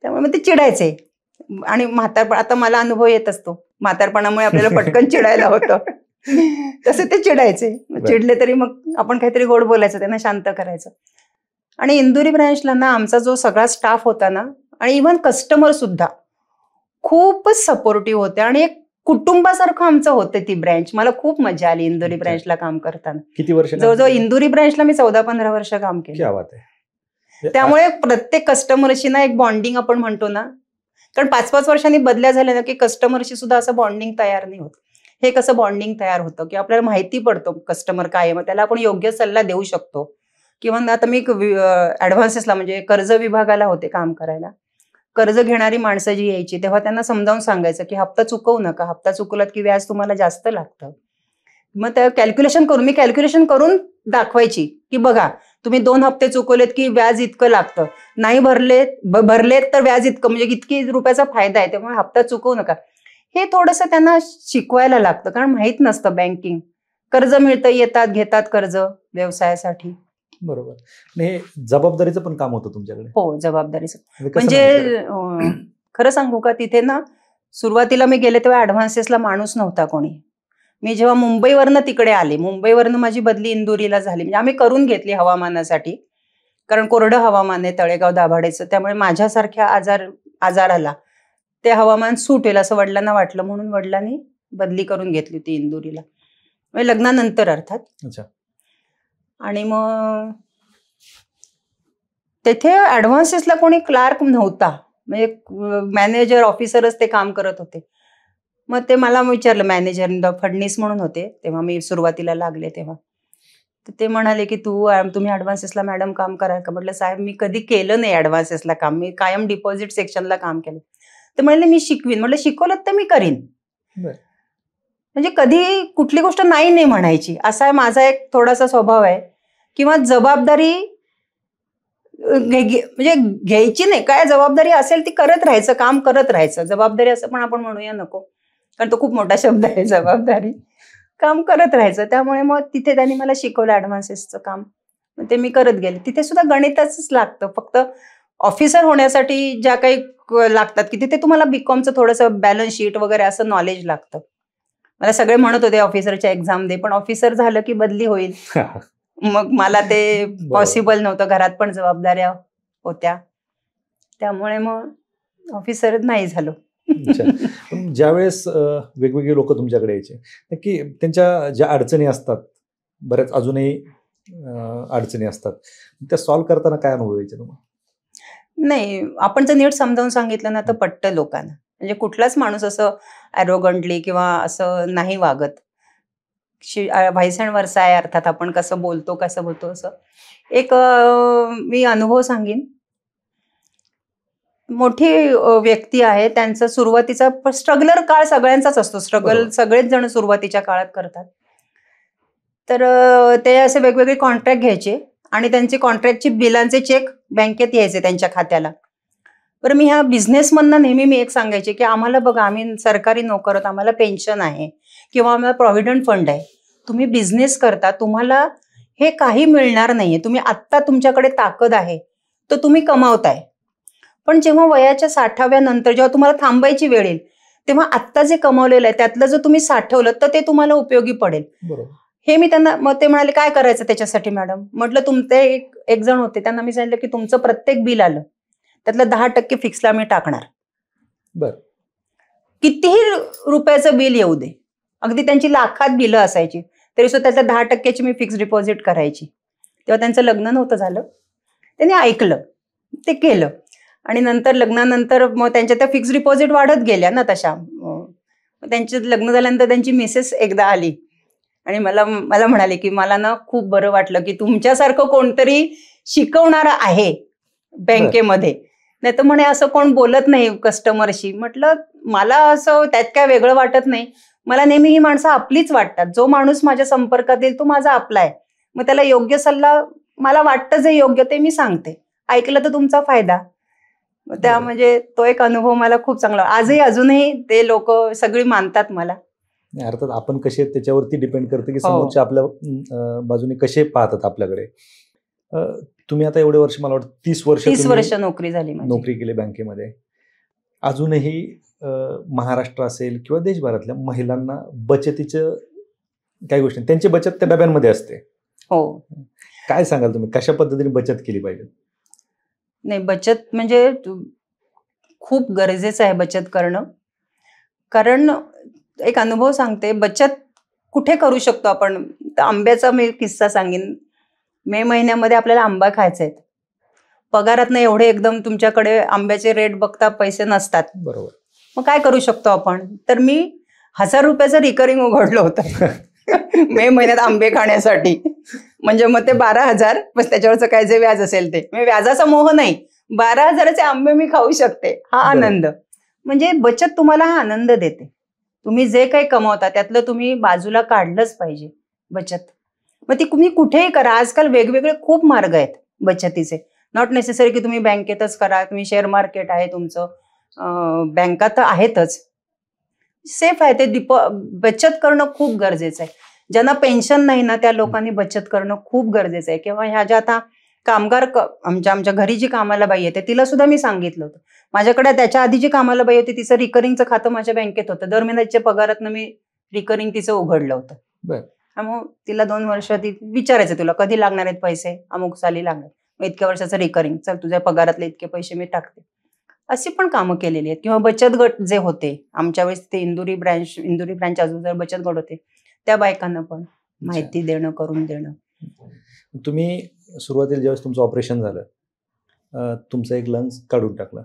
त्यामुळे मग ते चिडायचे. आणि म्हातारपण, आता मला अनुभव येत असतो, म्हातारपणामुळे आपल्याला पटकन चिडायला होतं, तसे ते चिडायचे. चिडले तरी मग आपण काहीतरी गोड बोलायचं, त्यांना शांत करायचं. आणि इंदुरी ब्रँचला ना आमचा जो सगळा स्टाफ होता ना, आणि इव्हन कस्टमर सुद्धा खूपच सपोर्टिव्ह होते, आणि एक कुटुंबासारखं आमचं होतं ती ब्रँच. मला खूप मजा आली इंदुरी ब्रँचला काम करताना. किती वर्ष? जवळजवळ इंदुरी ब्रँचला मी 14-15 वर्ष काम केलं. त्यामुळे प्रत्येक कस्टमरशी ना एक बॉन्डिंग आपण म्हणतो ना, कारण 5-5 वर्षांनी बदल्या झाल्या ना की कस्टमरशी सुद्धा असं बॉन्डिंग तयार नाही होत. हे कसं बॉन्डिंग तयार होतं की आपल्याला माहिती पडतो कस्टमर काय आहे, मग त्याला आपण योग्य सल्ला देऊ शकतो. किंवा आता मी ऍडव्हान्सेसला म्हणजे कर्ज विभागाला होते काम करायला. कर्ज घेणारी माणसं जी यायची तेव्हा त्यांना समजावून सांगायचं की हप्ता चुकवू नका, हप्ता चुकवलात की व्याज तुम्हाला जास्त लागतं. मग त्या मी कॅल्क्युलेशन करून दाखवायची की बघा तुम्ही 2 हप्ते चुकवलेत की व्याज इतकं लागतं, नाही भरलेत तर व्याज इतकं, म्हणजे इतकी रुपयाचा फायदा आहे, त्यामुळे हप्ता चुकवू नका. हे थोडंसं त्यांना शिकवायला लागतं, कारण माहित नसतं बँकिंग. कर्ज मिळतं, येतात घेतात कर्ज व्यवसायासाठी. बरोबर. आणि हे जबाबदारीचं पण काम होतं तुमच्याकडे. हो, जबाबदारीचं. म्हणजे कसं म्हणजे खरं सांगू का, तिथे ना सुरुवातीला मी गेले तेव्हा ऍडव्हान्सेसला माणूस नव्हता कोणी. मी जेव्हा मुंबईवरनं तिकडे आले, मुंबईवरनं माझी बदली इंदुरीला झाली, म्हणजे आम्ही करून घेतली हवामानासाठी, कारण कोरडं हवामान आहे तळेगाव दाभाडेचं, त्यामुळे माझ्यासारख्या आजाराला ते हवामान सूट होईल असं वडिलांना वाटलं, म्हणून वडिलांनी बदली करून घेतली होती इंदुरीला, म्हणजे लग्नानंतर अर्थात. अच्छा. आणि मग तेथे ऍडव्हान्सेसला कोणी क्लार्क नव्हता, म्हणजे मॅनेजर ऑफिसरच ते काम करत होते. मग ते मला विचारलं, मॅनेजर फडणीस म्हणून होते तेव्हा मी सुरुवातीला लागले तेव्हा, तर ते म्हणाले की तुम्ही ऍडव्हान्सेसला मॅडम काम कराल का? म्हटलं साहेब मी कधी केलं नाही ऍडव्हान्सेसला काम, मी कायम डिपॉझिट सेक्शनला काम केलं. ते म्हणाले मी शिकवीन. म्हटलं शिकवलं तर मी करीन. म्हणजे कधी कुठली गोष्ट नाही म्हणायची, असा माझा एक थोडासा स्वभाव आहे. किंवा जबाबदारी म्हणजे घ्यायची नाही, काय जबाबदारी असेल ती करत राहायचं, काम करत राहायचं. जबाबदारी असं पण आपण म्हणूया नको, कारण तो खूप मोठा शब्द आहे जबाबदारी. काम करत राहायचं. त्यामुळे मग तिथे त्यांनी मला शिकवलं ऍडव्हान्सेसचं काम, ते मी करत गेले. तिथे सुद्धा गणितच लागतं. फक्त ऑफिसर होण्यासाठी ज्या काही लागतात की तिथे तुम्हाला बीकॉमचं थोडंसं बॅलन्स शीट वगैरे असं नॉलेज लागतं. मला सगळे म्हणत होते ऑफिसरच्या एक्झाम दे, पण ऑफिसर झालं की बदली होईल. मग मला ते पॉसिबल नव्हतं, घरात पण जबाबदाऱ्या होत्या, त्यामुळे मग ऑफिसर नाही झालो. ज्यावेळेस वेगवेगळे लोक तुमच्याकडे यायचे, नक्की त्यांच्या ज्या अडचणी असतात, बऱ्याच अजूनही अडचणी असतात, त्या सॉल्व्ह करताना काय अनुभव यायचे तुम्हाला? नाही, आपण जर नीट समजावून सांगितलं ना तर पटतं लोकांना. म्हणजे कुठलाच माणूस असं ॲरोगंटली किंवा असं नाही वागत. व्हाईस अँड वर्सा आहे, अर्थात आपण कसं बोलतो असं. एक मी अनुभव सांगेन. मोठी व्यक्ती आहे, त्यांचा सुरुवातीचा स्ट्रगलर काळ सगळ्यांचाच असतो. स्ट्रगल सगळेच जण सुरुवातीच्या काळात करतात. तर ते असे वेगवेगळे कॉन्ट्रॅक्ट घ्यायचे आणि त्यांचे कॉन्ट्रॅक्टची बिलांचे चेक बँकेत यायचे त्यांच्या खात्याला. बरं, मी ह्या बिझनेसमधनं नेहमी मी एक सांगायचे की आम्हाला बघा, आम्ही सरकारी नोकर आहोत, आम्हाला पेन्शन आहे किंवा आम्हाला प्रॉव्हिडंट फंड आहे. तुम्ही बिझनेस करता, तुम्हाला हे काही मिळणार नाहीये. तुम्ही आत्ता तुमच्याकडे ताकद आहे तर तुम्ही कमावताय, पण जेव्हा वयाच्या 60व्या नंतर जेव्हा तुम्हाला थांबायची वेळ येईल तेव्हा आत्ता जे कमावलेलं आहे त्यातलं जर तुम्ही साठवलं तर ते तुम्हाला उपयोगी पडेल. हे मी त्यांना, मग ते म्हणाले काय करायचं त्याच्यासाठी मॅडम? म्हटलं तुमचे एक जण होते, त्यांना मी सांगितलं की तुमचं प्रत्येक बिल आलं त्यातलं 10% फिक्सला मी टाकणार. कितीही रुपयाचं बिल येऊ दे, अगदी त्यांची लाखात बिलं असायची तरी सुद्धा त्यातल्या 10%ची मी फिक्स डिपॉझिट करायची. तेव्हा त्यांचं लग्न नव्हतं झालं, त्यांनी ऐकलं, ते केलं. आणि नंतर लग्नानंतर मग त्यांच्या त्या फिक्स डिपॉझिट वाढत गेल्या ना तशा. त्यांचं लग्न झाल्यानंतर त्यांची मिसेस एकदा आली आणि मला म्हणाले की मला ना खूप बरं वाटलं की तुमच्यासारखं कोणतरी शिकवणारं आहे बँकेमध्ये, नाही तर म्हणे असं कोण बोलत नाही कस्टमरशी. म्हटलं मला असं त्यात काय वेगळं वाटत नाही, मला नेहमी ही माणसं आपलीच वाटतात. जो माणूस माझ्या संपर्कात येईल तो माझा आपला आहे, मग त्याला योग्य सल्ला मला वाटतं जे योग्य ते मी सांगते, ऐकलं तर तुमचा फायदा. त्या म्हणजे तो एक अनुभव मला खूप चांगला. आजही अजूनही ते लोक सगळी मानतात मला. अर्थात आपण कसे त्याच्यावरती डिपेंड करते की समोरच्या आपल्या बाजूने कसे पाहतात आपल्याकडे. तुम्ही आता एवढे वर्ष, मला वाटतं 30 वर्ष नोकरी झाली, नोकरी केली बँकेमध्ये. अजूनही महाराष्ट्र असेल किंवा देशभरातल्या महिलांना बचतीचं काही गोष्टी, त्यांची बचत त्या डब्यांमध्ये असते. हो, काय सांगाल तुम्ही, कशा पद्धतीने बचत केली पाहिजे? नाही, बचत म्हणजे खूप गरजेचं आहे बचत करणं. कारण एक अनुभव सांगते, बचत कुठे करू शकतो आपण. आंब्याचा मी किस्सा सांगेन. मे महिन्यामध्ये आपल्याला आंबा खायचा आहे, पगारातनं एवढे एकदम तुमच्याकडे आंब्याचे रेट बघता पैसे नसतात, बरोबर. मग काय करू शकतो आपण? तर मी 1000 रुपयाचं रिकरिंग उघडलं होतं मे महिन्यात आंबे खाण्यासाठी. म्हणजे मग ते 12,000 बस, त्याच्यावरचं काय जे व्याज असेल ते. म्हणजे व्याजाचा मोह नाही, 12,000चे आंबे मी खाऊ शकते, हा बरं. आनंद. म्हणजे बचत तुम्हाला हा आनंद देते. तुम्ही जे काही कमवता त्यातलं तुम्ही बाजूला काढलंच पाहिजे बचत. मग ती तुम्ही कुठेही करा. आजकाल वेगवेगळे खूप मार्ग आहेत बचतीचे. नॉट नेसेसरी की तुम्ही बँकेतच करा, तुम्ही शेअर मार्केट आहे तुमचं, बँका तर आहेतच, सेफ आहे ते. बचत करणं खूप गरजेचं आहे. ज्यांना पेन्शन नाही ना त्या लोकांनी बचत करणं खूप गरजेचं आहे. किंवा ह्या ज्या आता कामगार आमच्या घरी जी कामाला बाई येते तिला सुद्धा मी सांगितलं होतं. माझ्याकडे त्याच्या आधी जी कामाला बाई होती तिचं रिकरिंगचं खातं माझ्या बँकेत होतं. दर महिन्याच्या पगारातनं मी रिकरिंग तिचं उघडलं होतं. बरं. मग तिला 2 वर्ष ती विचारायचं तुला कधी लागणार आहेत पैसे, अमुक साली लागणार, मग इतक्या वर्षाचं रिकरिंग, चल तुझ्या पगारातले इतके पैसे मी टाकते. अशी पण कामं केलेली आहेत. किंवा बचत गट जे होते आमच्या वेळेस ते इंदुरी ब्रँच अजून जर बचत गट होते त्या बायकांना पण माहिती देणं, करून देणं. तुम्ही सुरुवातीला ज्यावेळेस तुमचं ऑपरेशन झालं, तुमचं एक लंग्स काढून टाकलं,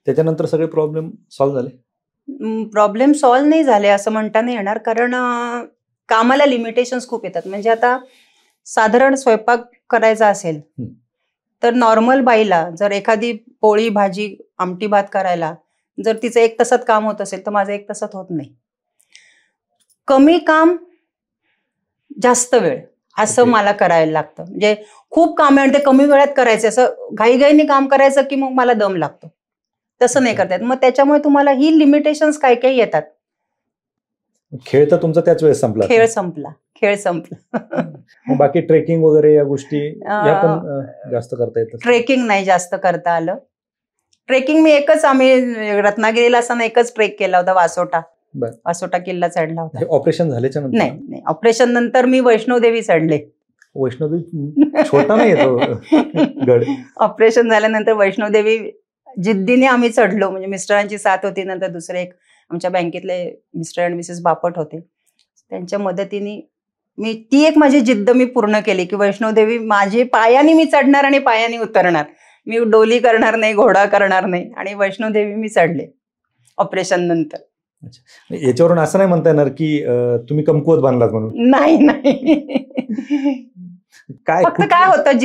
त्याच्यानंतर सगळे प्रॉब्लेम सॉल्व्ह झाले? प्रॉब्लेम सॉल्व्ह नाही झाले असं म्हणता नाही येणार, कारण कामाला लिमिटेशन्स खूप येतात. म्हणजे आता साधारण स्वयंपाक करायचा असेल तर नॉर्मल बाईला जर एखादी पोळी भाजी आमटी भात करायला जर तिचं 1 तासात काम होत असेल तर माझं 1 तासात होत नाही. कमी काम जास्त वेळ असं Okay. मला करायला लागतं. म्हणजे खूप काम आहे आणि ते कमी वेळात करायचं, असं घाईघाईने काम करायचं की मग मला दम लागतो. तसं नाही अच्छा. करता येत. मग त्याच्यामुळे तुम्हाला ही लिमिटेशन्स काही काही येतात. खेळ तर तुमचा त्याच वेळेस संपला. खेळ संपला. मग बाकी ट्रेकिंग वगैरे या गोष्टी या पण जास्त करता येतात? ट्रेकिंग नाही जास्त करता आलं. ट्रेकिंग मी आम्ही रत्नागिरीला असताना एकच ट्रेक केला होता, वासोटा. बरं. वासोटा किल्ला चढला होता. हे ऑपरेशन झाल्याच्या नंतर? नाही, ऑपरेशन नंतर मी वैष्णोदेवी चढले. वैष्णोदेवी छोटा नाही येतो गड. ऑपरेशन झाल्यानंतर वैष्णोदेवी जिद्दीने आम्ही चढलो. म्हणजे मिस्टरांची साथ होती, नंतर दुसरे एक आमच्या बँकेतले मिस्टर आणि मिसेस बापट होते, त्यांच्या मदतीने ती एक माझी जिद्द मी पूर्ण केली की वैष्णोदेवी माझी पायाने मी चढणार आणि पायाने उतरणार. मी डोली करणार नाही, घोडा करणार नाही. आणि वैष्णोदेवी मी चढले ऑपरेशन नंतर. अच्छा. याच्यावरून असं नाही म्हणता येणार की तुम्ही कमकुवत बांधलात म्हणून? नाही. काय फक्त काय होतं,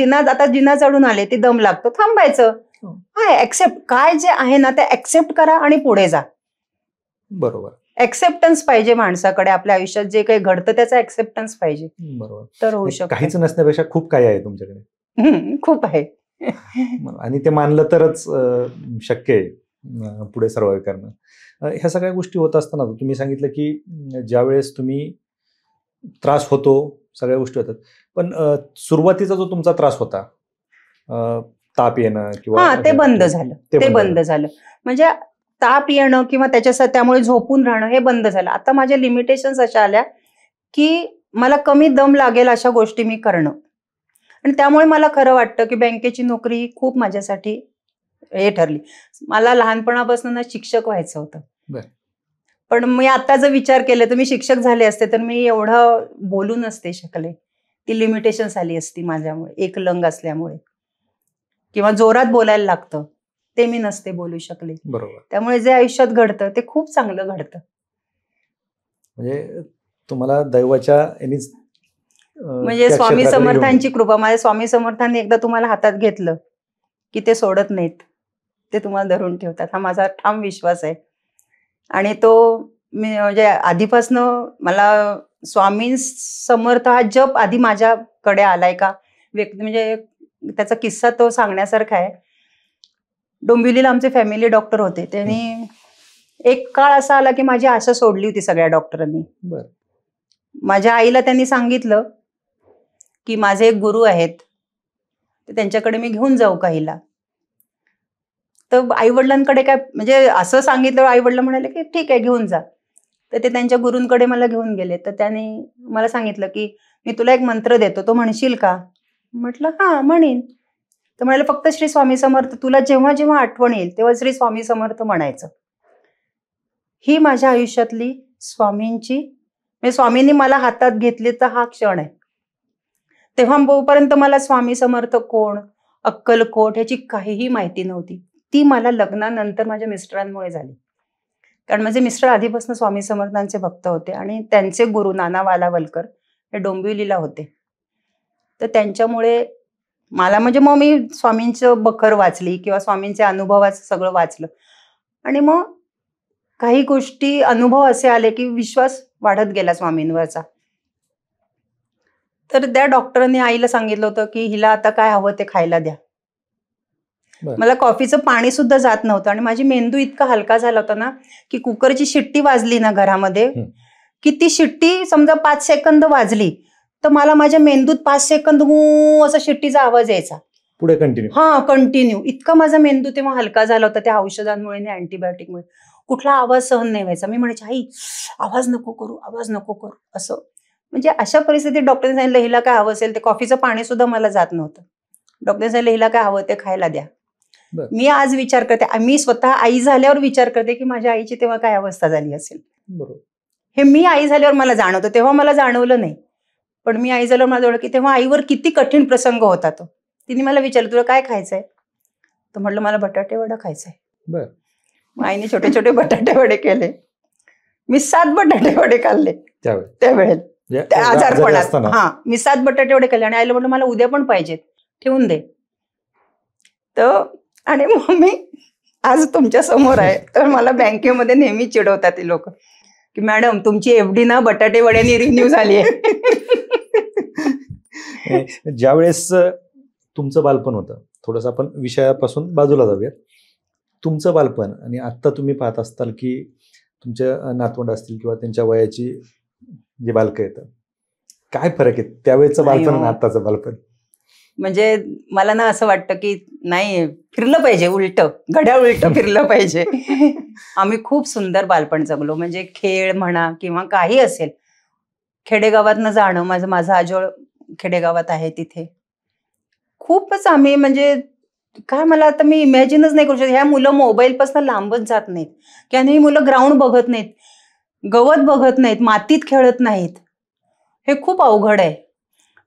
जिना चढून आले ते दम लागतो, थांबायचं. हा, ऍक्सेप्ट काय जे आहे ना ते ऍक्सेप्ट करा आणि पुढे जा. बरोबर. ऍक्सेप्टन्स पाहिजे माणसाकडे. आपल्या आयुष्यात जे काही घडतं त्याचा ऍक्सेप्टन्स पाहिजे, बरोबर. तर होऊ शकतं. काहीच नसण्यापेक्षा खूप काही आहे तुमच्याकडे. खूप आहे. आणि ते मानलं तरच शक्य आहे पुढे सर्वाइव्ह करणं. ह्या सगळ्या गोष्टी होत असताना तुम्ही सांगितलं की ज्यावेळेस तुम्ही त्रास होतो सगळ्या गोष्टी होतात, पण सुरुवातीचा जो तुमचा त्रास होता, ताप येणं किंवा ते बंद झालं. ते बंद झालं. म्हणजे ताप येणं किंवा त्यामुळे झोपून राहणं हे बंद झालं. आता माझ्या लिमिटेशन्स अशा आल्या की मला कमी दम लागेल अशा गोष्टी मी करणं. आणि त्यामुळे मला खरं वाटतं की बँकेची नोकरी ही खूप माझ्यासाठी हे ठरली. मला लहानपणापासून शिक्षक व्हायचं होतं. पण मी आता जर विचार केला तर मी शिक्षक झाले असते तर मी एवढं बोलू नसते शकले. ती लिमिटेशन्स आली असती माझ्यामुळे, एक लंग असल्यामुळे. किंवा जोरात बोलायला लागतं ते मी नसते बोलू शकले. बरोबर. त्यामुळे जे आयुष्यात घडतं ते खूप चांगलं घडतं. म्हणजे तुम्हाला दैवाच्या म्हणजे स्वामी समर्थांची कृपा. माझ्या स्वामी समर्थांनी एकदा तुम्हाला हातात घेतलं की ते सोडत नाहीत, ते तुम्हाला धरून ठेवतात. हा माझा ठाम विश्वास आहे. आणि तो मी म्हणजे आधीपासनं मला स्वामी समर्थ हा जप आधी माझ्याकडे आलाय का व्यक्ती, म्हणजे त्याचा किस्सा तो सांगण्यासारखा आहे. डोंबिवलीला आमचे फॅमिली डॉक्टर होते. त्यांनी एक काळ असा आला की माझी आशा सोडली होती सगळ्या डॉक्टरांनी. माझ्या आईला त्यांनी सांगितलं की माझे एक गुरु आहेत, त्यांच्याकडे मी घेऊन जाऊ काहीला. तर आई वडिलांकडे काय, म्हणजे असं सांगितलं, आई वडील म्हणाले की ठीक आहे घेऊन जा. तर ते त्यांच्या गुरूंकडे मला घेऊन गेले. तर त्यांनी मला सांगितलं की मी तुला एक मंत्र देतो, तो म्हणशील का? म्हटलं हा म्हणेन. तर म्हणाले फक्त श्री स्वामी समर्थ, तुला जेव्हा जेव्हा आठवण येईल तेव्हा श्री स्वामी समर्थ म्हणायचं. ही माझ्या आयुष्यातली स्वामींची, म्हणजे स्वामींनी मला हातात घेतली तर हा क्षण आहे. तेव्हापर्यंत मला स्वामी समर्थ कोण, अक्कलकोट ह्याची काहीही माहिती नव्हती. ती मला लग्नानंतर माझ्या मिस्टरांमुळे झाली. कारण माझे मिस्टर आधीपासून स्वामी समर्थांचे भक्त होते आणि त्यांचे गुरु नाना वालावलकर हे डोंबिवलीला होते. तर त्यांच्यामुळे मला म्हणजे मग मी स्वामींचं बखर वाचली किंवा स्वामींचे अनुभवाचं सगळं वाचलं आणि मग काही गोष्टी अनुभव असे आले की विश्वास वाढत गेला स्वामींवरचा. तर त्या डॉक्टरांनी आईला सांगितलं होतं की हिला आता काय हवं ते खायला द्या. बरं. मला कॉफीचं पाणी सुद्धा जात नव्हतं आणि माझी मेंदू इतका हलका झाला होता ना की कुकरची शिट्टी वाजली ना घरामध्ये की ती शिट्टी समजा 5 सेकंद वाजली तर मला माझ्या मेंदूत 5 सेकंद असा शिट्टीचा आवाज यायचा. पुढे कंटिन्यू. हा, कंटिन्यू. इतका माझा मेंदू तेव्हा हलका झाला होता त्या औषधांमुळे आणि अँटीबायोटिकमुळे. कुठला आवाज सहन नाही व्हायचा. मी म्हणायचे आई आवाज नको करू, आवाज नको करू असं. म्हणजे अशा परिस्थितीत डॉक्टरने सांगितलं हिला काय हवं असेल ते, कॉफीचं पाणी सुद्धा मला जात नव्हतं. डॉक्टरने सांगितलं हिला काय हवं ते खायला द्या. बरं. मी आज विचार करते, मी स्वतः आई झाल्यावर विचार करते की माझ्या आईची तेव्हा काय अवस्था झाली असेल. बरोबर. हे मी आई झाल्यावर मला जाणवतं, तेव्हा मला जाणवलं नाही. पण मी आई झाल्यावर मला जाणवलं की तेव्हा आईवर किती कठीण प्रसंग होता तो. तिने मला विचारलं तुला काय खायचंय, तर म्हटलं मला बटाटे वडा खायचंय. बरं. मग आईने छोटे छोटे बटाटे वडे केले. मी 7 बटाटे वडे खाल्ले त्यावेळेला त्या आजारपणात. हा, मी 7 बटाटे वडे खाल्ले आणि आईला म्हटलं मला उद्या पण पाहिजेत, ठेवून दे. तर आणि मग मी आज तुमच्या समोर आहे. तर मला बँकेमध्ये नेहमी चिडवतात ती लोक की मॅडम तुमची एफडी ना बटाटे वड्यानी रिन्यू झाली आहे. ज्यावेळेस तुमचं बालपण होतं, थोडंसं आपण विषयापासून बाजूला जाऊयात. तुमचं बालपण आणि आत्ता तुम्ही पाहत असताल की तुमच्या नातवंड असतील किंवा त्यांच्या वयाची जी बालकं येतं, काय फरक आहे त्यावेळेचं बालपण आणि आत्ताचं बालपण? म्हणजे मला ना असं वाटतं की नाही, फिरलं पाहिजे, उलटं घड्याळ उलटं फिरलं पाहिजे. आम्ही खूप सुंदर बालपण जगलो. म्हणजे खेळ म्हणा किंवा काही असेल, खेडेगावातनं जाणं, माझं आजोळ खेडेगावात आहे, तिथे खूपच आम्ही म्हणजे काय मला आता मी इमॅजिनच नाही करू शकत. ह्या मुलं मोबाईलपासून लांबच जात नाहीत किंवा ही मुलं ग्राउंड बघत नाहीत, गवत बघत नाहीत, मातीत खेळत नाहीत. हे खूप अवघड आहे.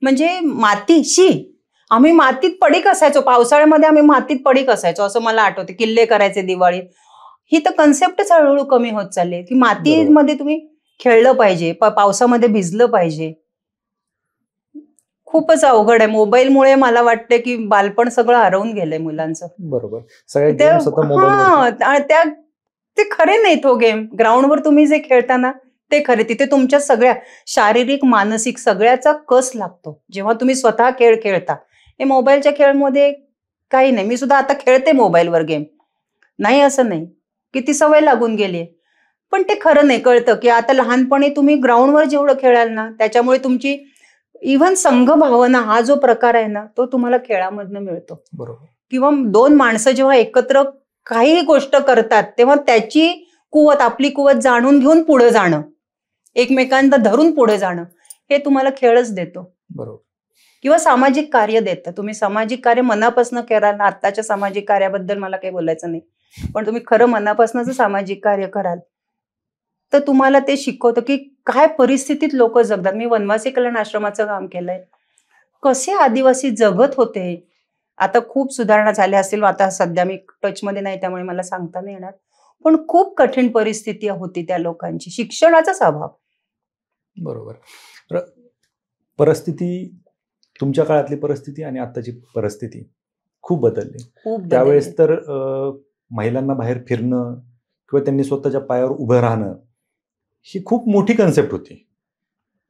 म्हणजे मातीशी आम्ही मातीत पडीक असायचो, पावसाळ्यामध्ये आम्ही मातीत पडीक असायचो असं मला आठवते. किल्ले करायचे दिवाळीत. ही तर कन्सेप्टच हळूहळू कमी होत चालली की मातीमध्ये तुम्ही खेळलं पाहिजे, पावसामध्ये भिजलं पाहिजे. खूपच अवघड आहे. मोबाईलमुळे मला वाटतं की बालपण सगळं हरवून गेलंय मुलांचं. बरोबर. सगळे गेम्स आता मोबाईलवर. ते खरे नाहीत हो गेम. ग्राउंडवर तुम्ही जे खेळता ना ते खरे. तिथे तुमच्या सगळ्या शारीरिक मानसिक सगळ्याचा कस लागतो जेव्हा तुम्ही स्वतः खेळ खेळता. हे मोबाईलच्या खेळामध्ये काही नाही. मी सुद्धा आता खेळते मोबाईलवर गेम, नाही असं नाही की ती सवय लागून गेली, पण ते खरं नाही. कळतं की आता लहानपणी तुम्ही ग्राउंडवर जेवढं खेळाल ना त्याच्यामुळे तुमची इव्हन संघ भावना हा जो प्रकार आहे ना तो तुम्हाला खेळामधनं मिळतो. बरोबर. किंवा 2 माणसं जेव्हा एकत्र काही गोष्ट करतात तेव्हा त्याची कुवत, आपली कुवत जाणून घेऊन पुढे जाणं, एकमेकांना धरून पुढे जाणं, हे तुम्हाला खेळच देतो. बरोबर. किंवा सामाजिक कार्य देतं. तुम्ही सामाजिक कार्य मनापासून कराल. आत्ताच्या सामाजिक कार्याबद्दल मला काही बोलायचं नाही, पण तुम्ही खरं मनापासून जर सामाजिक कार्य कराल तर तुम्हाला ते शिकवतं की काय परिस्थितीत लोक जगतात. मी वनवासी कल्याण आश्रमाचं काम केलंय. कसे आदिवासी जगत होते. आता खूप सुधारणा झाल्या असतील, आता सध्या मी टचमध्ये नाही त्यामुळे मला सांगता नाही येणार, पण खूप कठीण परिस्थिती होती त्या लोकांची. शिक्षणाचाच अभाव. बरोबर. परिस्थिती, तुमच्या काळातली परिस्थिती आणि आत्ताची परिस्थिती खूप बदलली. त्यावेळेस तर महिलांना बाहेर फिरणं किंवा त्यांनी स्वतःच्या पायावर उभं राहणं ही खूप मोठी कन्सेप्ट होती.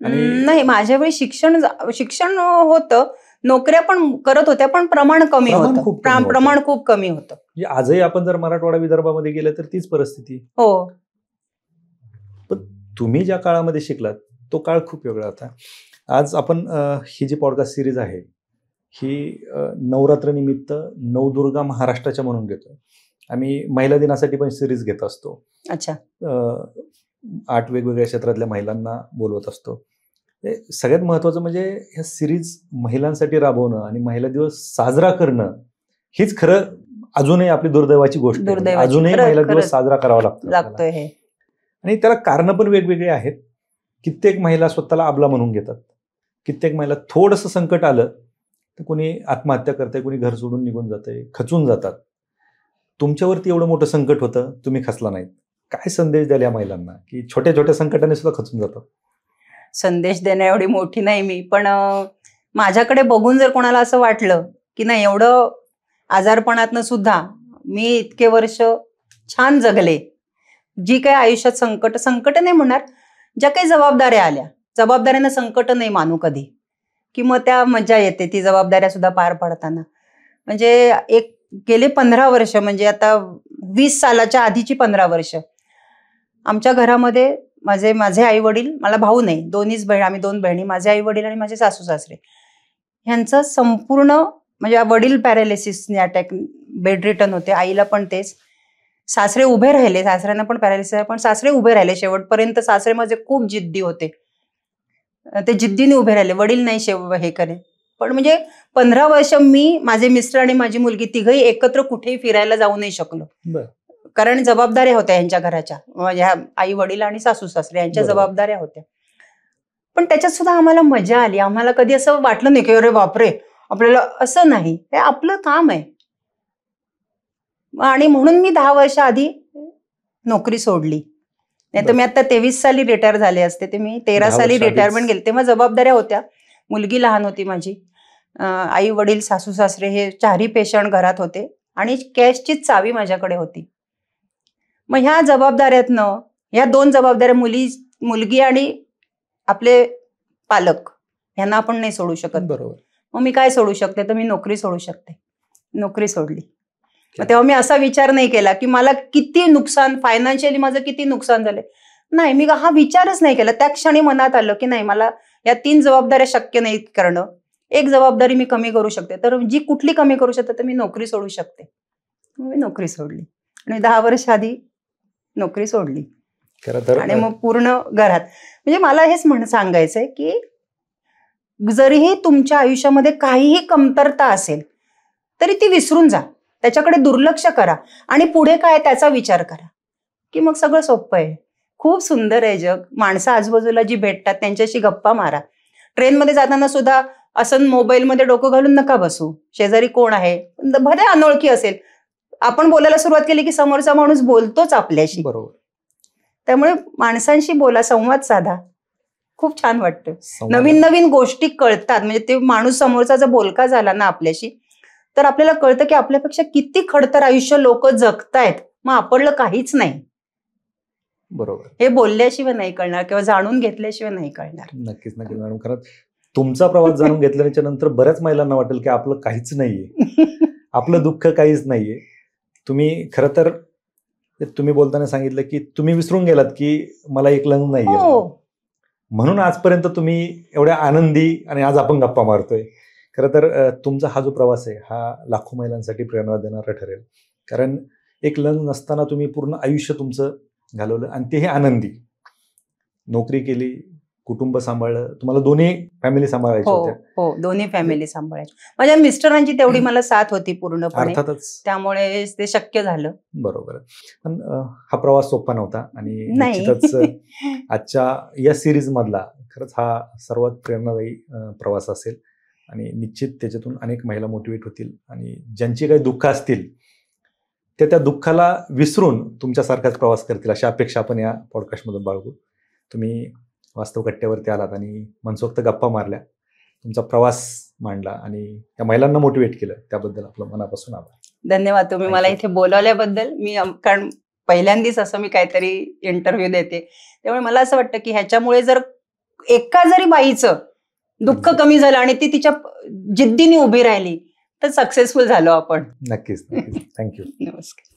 नाही, माझ्या वेळी शिक्षण होतं, नोकऱ्या पण करत होत्या, पण प्रमाण कमी होतं. प्रमाण खूप कमी होतं. आजही आपण जर मराठवाडा विदर्भामध्ये गेलं तर तीच परिस्थिती. हो. पण तुम्ही ज्या काळामध्ये शिकलात तो काळ खूप वेगळा होता. आज आपण ही जी पॉडकास्ट सिरीज आहे ही नवरात्र निमित्त नवदुर्गा महाराष्ट्राच्या म्हणून घेतोय. आम्ही महिला दिनासाठी पण सिरीज घेत असतो. अच्छा. 8 वेगवेगळ्या क्षेत्रातल्या महिलांना बोलवत असतो. सगळ्यात महत्वाचं म्हणजे ह्या सिरीज महिलांसाठी राबवणं आणि महिला दिवस साजरा करणं हीच खरं अजूनही आपली दुर्दैवाची गोष्ट आहे. अजूनही महिला दिवस साजरा करावा लागतो हे. आणि त्याला कारणं पण वेगवेगळी आहेत. कित्येक महिला स्वतःला अबला म्हणून घेतात. कित्येक महिला थोडंसं संकट आलं तर कोणी आत्महत्या करते, कोणी घर सोडून निघून जाते, खचून जातात. तुमच्यावरती एवढं मोठं संकट होतं, तुम्ही खचला नाहीत. काय संदेश द्याल या महिलांना की छोट्या छोट्या संकटाने सुद्धा खचून जातात? संदेश देण्या एवढी मोठी नाही मी, पण माझ्याकडे बघून जर कोणाला असं वाटलं की नाही एवढं आजारपणातनं सुद्धा मी इतके वर्ष छान जगले. जी काही आयुष्यात संकट नाही म्हणणार, ज्या काही जबाबदाऱ्या आल्या, जबाबदाऱ्यांना संकट नाही मानू कधी, की मग त्या मजा येते ती जबाबदाऱ्या सुद्धा पार पडताना. म्हणजे गेले 15 वर्ष, म्हणजे आता 20 सालाच्या आधीची 15 वर्ष आमच्या घरामध्ये माझे आई वडील, मला भाऊ नाही, दोन्हीच बहीण, आम्ही 2 बहिणी, माझे आई वडील आणि माझे सासू सासरे, ह्यांचं संपूर्ण म्हणजे वडील पॅरालिसिसने अटॅक, बेड रिटर्न होते, आईला पण तेच. सासरे उभे राहिले, सासऱ्यांना पण पॅरालिसिस आहे, पण सासरे उभे राहिले शेवटपर्यंत. सासरे माझे खूप जिद्दी होते, ते जिद्दीने उभे राहिले, वडील नाही हे करे. पण म्हणजे 15 वर्ष मी, माझे मिस्टर आणि माझी मुलगी तिघही एकत्र कुठेही फिरायला जाऊ नाही शकलो, कारण जबाबदाऱ्या होत्या यांच्या घराच्या, माझ्या आई वडील आणि सासू सासरे यांच्या जबाबदाऱ्या होत्या. पण त्याच्यात सुद्धा आम्हाला मजा आली. आम्हाला कधी असं वाटलं नाही की अरे बापरे आपल्याला, असं नाही, हे आपलं काम आहे. आणि म्हणून मी 10 वर्ष आधी नोकरी सोडली. नाही तर मी आता 23 साली रिटायर झाले असते, ते मी 13 साली रिटायरमेंट गेले. तेव्हा जबाबदाऱ्या होत्या, मुलगी लहान होती माझी, आई वडील सासू सासरे हे 4ही पेशंट घरात होते आणि कॅशची चावी माझ्याकडे होती. मग ह्या जबाबदाऱ्यातनं, ह्या 2 जबाबदाऱ्या, मुलगी आणि आपले पालक, ह्यांना आपण नाही सोडू शकत. बरोबर. मग मी काय सोडू शकते, तर मी नोकरी सोडू शकते. नोकरी सोडली. मग तेव्हा मी असा विचार नाही केला की मला किती नुकसान, फायनान्शियली माझं किती नुकसान झाले, नाही, मी हा विचारच नाही केला. त्या क्षणी मनात आलं की नाही, मला या 3 जबाबदाऱ्या शक्य नाही करणं, एक जबाबदारी मी कमी करू शकते, तर जी कुठली कमी करू शकते, तर मी नोकरी सोडू शकते. मी नोकरी सोडली आणि 10 वर्ष आधी नोकरी सोडली आणि मग पूर्ण घरात. म्हणजे मला हेच सांगायचंय की जरीही तुमच्या आयुष्यामध्ये काहीही कमतरता असेल तरी ती विसरून जा, त्याच्याकडे दुर्लक्ष करा आणि पुढे काय त्याचा विचार करा, की मग सगळं सोपं आहे. खूप सुंदर आहे जग. माणसं आजूबाजूला जी भेटतात त्यांच्याशी गप्पा मारा. ट्रेनमध्ये जाताना सुद्धा असं मोबाईलमध्ये डोकं घालून नका बसू. शेजारी कोण आहे, भले अनोळखी असेल, आपण बोलायला सुरुवात केली की समोरचा माणूस बोलतोच आपल्याशी. बरोबर. त्यामुळे माणसांशी बोला, संवाद साधा, खूप छान वाटतं. नवीन नवीन गोष्टी कळतात. म्हणजे ते माणूस समोरचा जर बोलका झाला ना आपल्याशी, तर आपल्याला कळतं की आपल्यापेक्षा किती खडतर आयुष्य लोक जगतायत, मग आपलं काहीच नाही. बरोबर. हे बोलल्याशिवाय नाही कळणार किंवा जाणून घेतल्याशिवाय नाही कळणार. नक्कीच नक्कीच मॅडम. खरंच तुमचा प्रवास जाणून घेतल्याच्या नंतर बऱ्याच महिलांना वाटेल की आपलं काहीच नाहीये, आपलं दुःख काहीच नाहीये. तुम्ही खरं तर तुम्ही बोलताना सांगितलं की तुम्ही विसरून गेलात की मला एक लग्न नाहीये, म्हणून आजपर्यंत तुम्ही एवढ्या आनंदी आणि आज आपण गप्पा मारतोय. खरं तर तुमचा हा जो प्रवास आहे हा लाखो महिलांसाठी प्रेरणा देणारा ठरेल. कारण एक लग्न नसताना तुम्ही पूर्ण आयुष्य तुमचं घालवलं आणि तेही आनंदी. नोकरी केली, कुटुंब सांभाळलं, तुम्हाला दोन्ही फॅमिली सांभाळायच्या होत्या. हो, दोन्ही फॅमिली सांभाळायच्या. माझ्या मिस्टरांची तेवढी मला साथ होती पूर्णपणे, अर्थातच, त्यामुळे ते शक्य झालं. बरोबर. पण हा प्रवास सोपा नव्हता आणि निश्चितच आजच्या या सिरीज मधला खरंच हा सर्वात प्रेरणादायी प्रवास असेल आणि निश्चित त्याच्यातून अनेक महिला मोटिवेट होतील आणि ज्यांची काही दुःख असतील ते त्या दुःखाला विसरून तुमच्यासारखाच प्रवास करतील अशी अपेक्षा आपण या पॉडकास्टमधून बाळगू. तुम्ही वास्तव कट्ट्यावरती आलात आणि मनसोक्त गप्पा मारल्या, तुमचा प्रवास मांडला आणि त्या महिलांना मोटिवेट केलं, त्याबद्दल आपलं मनापासून आभार. धन्यवाद. तुम्ही मला इथे बोलावल्याबद्दल. कारण पहिल्यांदाच असं मी काहीतरी इंटरव्ह्यू देते, त्यामुळे मला असं वाटतं की ह्याच्यामुळे जर एका जरी बाईचं दुःख कमी झालं आणि ती तिच्या जिद्दीने उभी राहिली तर सक्सेसफुल झालो आपण. नक्कीच. थँक्यू. नमस्कार.